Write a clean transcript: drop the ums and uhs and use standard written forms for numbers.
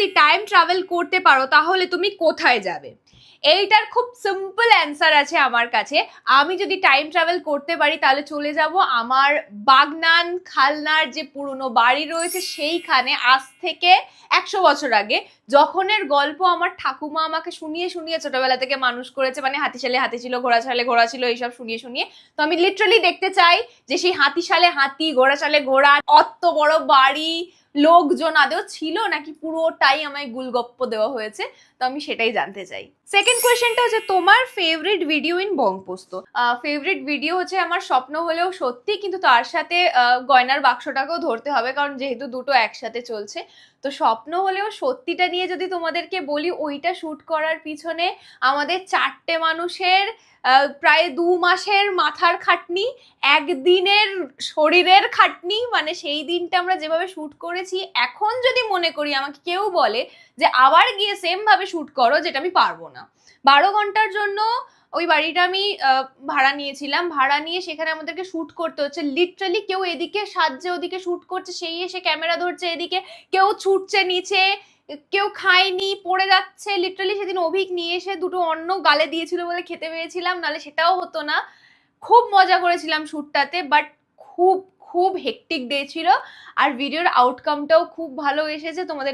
যদি time travel করতে পারো তাহলে তুমি কোথায় যাবে? এইটার খুব সিম্পল অ্যান্সার আছে আমার কাছে। আমি যদি টাইম ট্রাভেল করতে পারি তাহলে চলে যাব আমার বাগনান খালনার যে পুরনো বাড়ি রয়েছে সেইখানে, আজ থেকে 100 বছর আগে, যখনের গল্প আমার ঠাকুমা আমাকে শুনিয়ে শুনিয়ে ছোটবেলা থেকে মানুষ করেছে, মানে হাতিশালে হাতি ছিল, ঘোড়া ছালে ঘোড়া ছিল, এইসব শুনিয়ে শুনিয়ে। তো আমি লিটারালি দেখতে চাই যে সেই হাতিশালে হাতি, ঘোড়া ছালে ঘোড়া, অত বড় বাড়ি, লোকজন আদৌ ছিল নাকি পুরোটাই আমায় গুলগপ্প দেওয়া হয়েছে। তো আমি সেটাই জানতে চাই। সেকেন্ড কোয়েশ্চেনটা হচ্ছে তোমার ফেভারিট ভিডিও ইন বংপোস্ত। ফেভারিট ভিডিও হচ্ছে আমার স্বপ্ন হলেও সত্যি, কিন্তু তার সাথে গয়নার বাক্সটাকেও ধরতে হবে, কারণ যেহেতু দুটো একসাথে চলছে। তো স্বপ্ন হলেও সত্যিটা নিয়ে যদি তোমাদেরকে বলি, ওইটা শুট করার পিছনে আমাদের 4টে মানুষের প্রায় 2 মাসের মাথার খাটনি, একদিনের শরীরের খাটনি। মানে সেই দিনটা আমরা যেভাবে শুট করেছি, এখন যদি মনে করি, আমাকে কেউ বলে যে আবার গিয়ে সেম ভাবে শুট করো, যেটা আমি পারবো না। 12 ঘন্টার জন্য ওই বাড়িটা আমি ভাড়া নিয়েছিলাম, ভাড়া নিয়ে সেখানে আমাদেরকে শুট করতে হচ্ছে। লিটারালি কেউ এদিকে সাজছে, ওদিকে শুট করছে, সেই এসে ক্যামেরা ধরছে, এদিকে কেউ ছুটছে নিচে, কেউ খায়নি পড়ে যাচ্ছে। লিটারালি সেদিন অভিক নিয়ে এসে দুটো অন্ন গালে দিয়েছিল বলে খেতে পেয়েছিলাম, নাহলে সেটাও হতো না। খুব মজা করেছিলাম শুটটাতে, বাট খুব খুব হেক্টিক ডে ছিল। আর ভিডিওর আউটকামটাও খুব ভালো এসেছে। তোমাদের